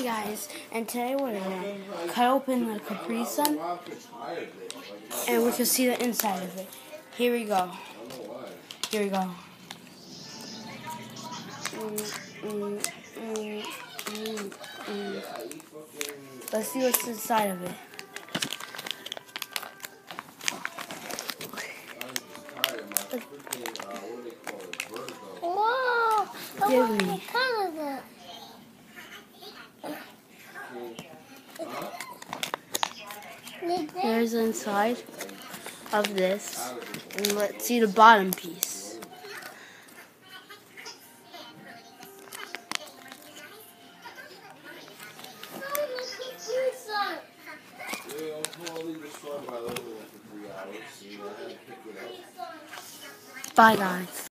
Hey guys, and today we're gonna cut open the caprisun and we can see the inside of it. Here we go. Here we go. Let's see what's inside of it. Whoa! Give me. Here's the inside of this, and let's see the bottom piece. Bye guys.